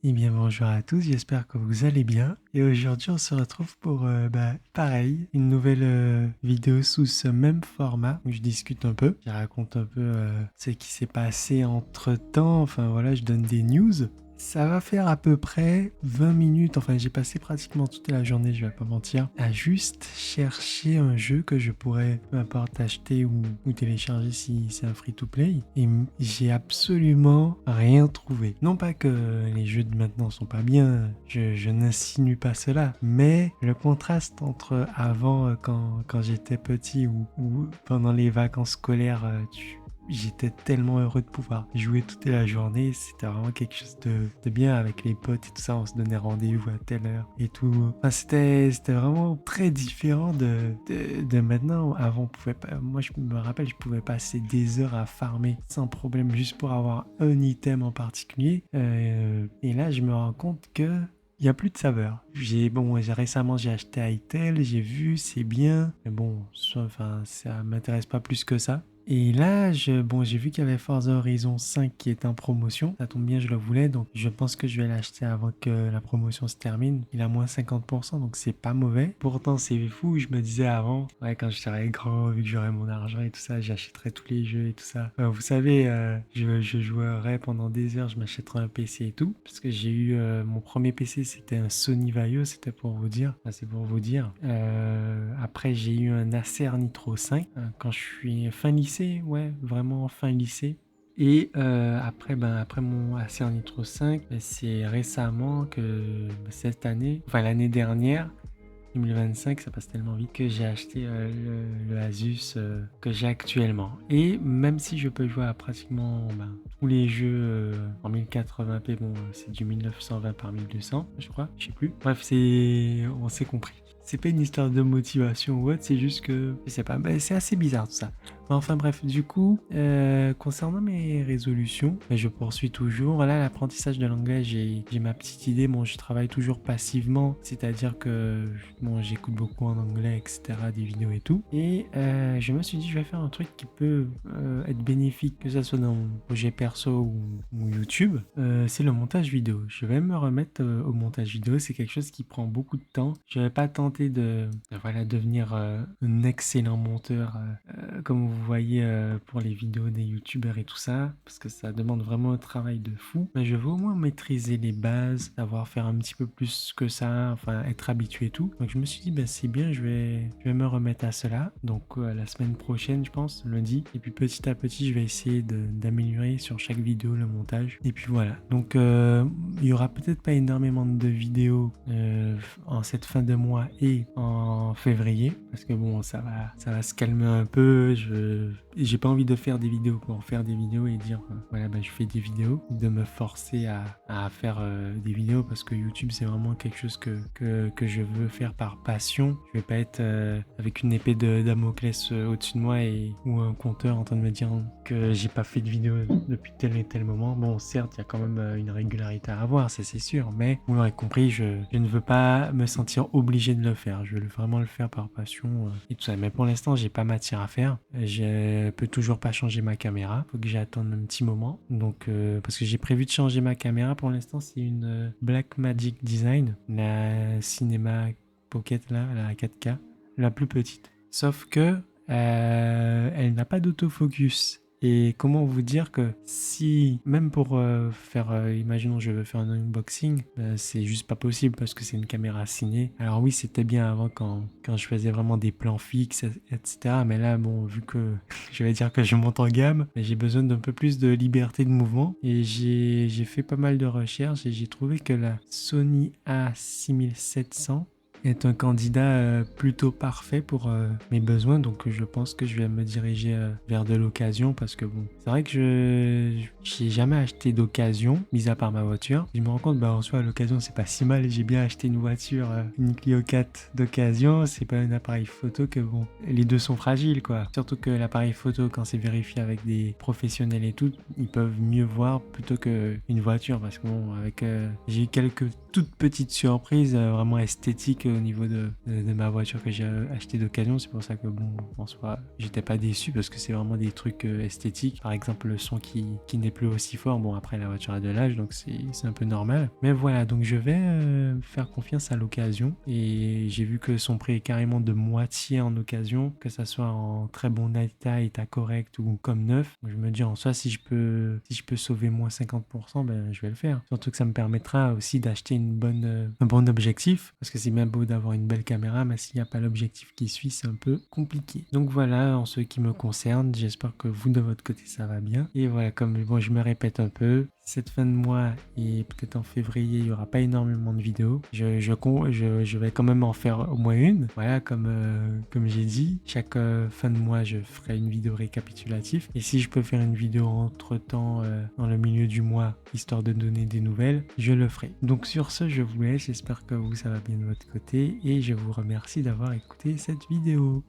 Eh bien bonjour à tous, j'espère que vous allez bien. Et aujourd'hui on se retrouve pour pareil, une nouvelle vidéo sous ce même format où je discute un peu. Je raconte un peu ce qui s'est passé entre temps, enfin voilà, je donne des news. Ça va faire à peu près 20 minutes, enfin j'ai passé pratiquement toute la journée, je vais pas mentir, à juste chercher un jeu que je pourrais, peu importe, acheter ou télécharger si c'est un free-to-play. Et j'ai absolument rien trouvé. Non pas que les jeux de maintenant sont pas bien, je n'insinue pas cela, mais le contraste entre avant, quand j'étais petit ou pendant les vacances scolaires, j'étais tellement heureux de pouvoir jouer toute la journée. C'était vraiment quelque chose de bien avec les potes et tout ça. On se donnait rendez-vous à telle heure et tout. Enfin, c'était vraiment très différent de maintenant. Avant, on pouvait pas, moi, je me rappelle, je pouvais passer des heures à farmer sans problème juste pour avoir un item en particulier. Et là, je me rends compte que il n'y a plus de saveur. Récemment j'ai acheté Hytale, j'ai vu, c'est bien, mais bon, enfin, ça m'intéresse pas plus que ça. Et là, j'ai vu qu'il y avait Forza Horizon 5 qui est en promotion. Ça tombe bien, je le voulais, donc je pense que je vais l'acheter avant que la promotion se termine. Il a moins 50%, donc c'est pas mauvais. Pourtant, c'est fou, je me disais avant, ouais, quand je serais grand, vu que j'aurais mon argent et tout ça, j'achèterais tous les jeux et tout ça. Vous savez, je jouerais pendant des heures, je m'achèterais un PC et tout. Parce que j'ai eu mon premier PC, c'était un Sony Vaio, c'était pour vous dire. Enfin, c'est pour vous dire. Après, j'ai eu un Acer Nitro 5 quand je suis fin lycée, ouais, vraiment fin lycée. Et après mon Acer Nitro 5, c'est récemment que cette année, enfin l'année dernière, 2025, ça passe tellement vite que j'ai acheté le Asus que j'ai actuellement. Et même si je peux jouer à pratiquement tous les jeux en 1080p, bon, c'est du 1920 par 1200, je crois, je sais plus. Bref, on s'est compris. C'est pas une histoire de motivation ou autre, c'est juste que, je sais pas, c'est assez bizarre tout ça. Enfin bref, du coup, concernant mes résolutions, je poursuis toujours. Là, l'apprentissage de l'anglais, j'ai ma petite idée. Bon, je travaille toujours passivement, c'est-à-dire que bon, j'écoute beaucoup en anglais, etc., des vidéos et tout. Et je me suis dit, je vais faire un truc qui peut être bénéfique, que ce soit dans mon projet perso ou YouTube. C'est le montage vidéo. Je vais me remettre au montage vidéo. C'est quelque chose qui prend beaucoup de temps. Je vais pas tenter de voilà, devenir un excellent monteur comme vous voyez pour les vidéos des youtubeurs et tout ça, parce que ça demande vraiment un travail de fou. Mais je veux au moins maîtriser les bases, savoir faire un petit peu plus que ça, enfin être habitué et tout. Donc je me suis dit, c'est bien, je vais me remettre à cela. Donc la semaine prochaine, je pense, lundi. Et puis petit à petit, je vais essayer d'améliorer sur chaque vidéo le montage. Et puis voilà. Donc il y aura peut-être pas énormément de vidéos en cette fin de mois et en février, parce que bon, ça va se calmer un peu. J'ai pas envie de faire des vidéos pour faire des vidéos et dire voilà, je fais des vidéos, de me forcer à faire des vidéos, parce que YouTube c'est vraiment quelque chose que je veux faire par passion. Je vais pas être avec une épée de Damoclès au-dessus de moi ou un compteur en train de me dire que j'ai pas fait de vidéo depuis tel et tel moment. Bon, certes, il y a quand même une régularité à avoir, ça c'est sûr, mais vous l'aurez compris, je ne veux pas me sentir obligé de le faire. Je veux vraiment le faire par passion et tout ça. Mais pour l'instant, j'ai pas matière à faire. Je peux toujours pas changer ma caméra. Faut que j'attende un petit moment. Donc, parce que j'ai prévu de changer ma caméra. Pour l'instant, c'est une Blackmagic Design, la Cinema Pocket là, la 4K, la plus petite. Sauf que elle n'a pas d'autofocus. Et comment vous dire que si, même pour imaginons je veux faire un unboxing, c'est juste pas possible parce que c'est une caméra ciné. Alors oui, c'était bien avant quand je faisais vraiment des plans fixes, etc. Mais là, bon, vu que je vais dire que je monte en gamme, j'ai besoin d'un peu plus de liberté de mouvement. Et j'ai fait pas mal de recherches et j'ai trouvé que la Sony A6700 est un candidat plutôt parfait pour mes besoins, donc je pense que je vais me diriger vers de l'occasion, parce que bon, c'est vrai que j'ai jamais acheté d'occasion, mis à part ma voiture. Je me rends compte, en soi, l'occasion c'est pas si mal. J'ai bien acheté une voiture, une Clio 4 d'occasion, c'est pas un appareil photo que bon, les deux sont fragiles quoi. Surtout que l'appareil photo, quand c'est vérifié avec des professionnels et tout, ils peuvent mieux voir plutôt qu'une voiture, parce que bon, avec j'ai eu quelques toutes petites surprises vraiment esthétiques au niveau de ma voiture que j'ai acheté d'occasion. C'est pour ça que bon, en soi, j'étais pas déçu parce que c'est vraiment des trucs esthétiques. Par exemple, le son qui n'est plus aussi fort. Bon, après, la voiture a de l'âge, donc c'est un peu normal. Mais voilà, donc je vais faire confiance à l'occasion. Et j'ai vu que son prix est carrément de moitié en occasion, que ça soit en très bon état correct ou comme neuf. Donc je me dis en soi, si je peux sauver moins 50%, ben, je vais le faire. Surtout que ça me permettra aussi d'acheter un bon objectif. Parce que c'est bien beau d'avoir une belle caméra, mais s'il n'y a pas l'objectif qui suit, c'est un peu compliqué. Donc voilà, en ce qui me concerne, j'espère que vous de votre côté ça va bien. Et voilà, comme bon, je me répète un peu, cette fin de mois et peut-être en février, il n'y aura pas énormément de vidéos. Je vais quand même en faire au moins une. Voilà, comme j'ai dit, chaque fin de mois, je ferai une vidéo récapitulative. Et si je peux faire une vidéo entre-temps dans le milieu du mois, histoire de donner des nouvelles, je le ferai. Donc sur ce, je vous laisse. J'espère que vous, ça va bien de votre côté. Et je vous remercie d'avoir écouté cette vidéo.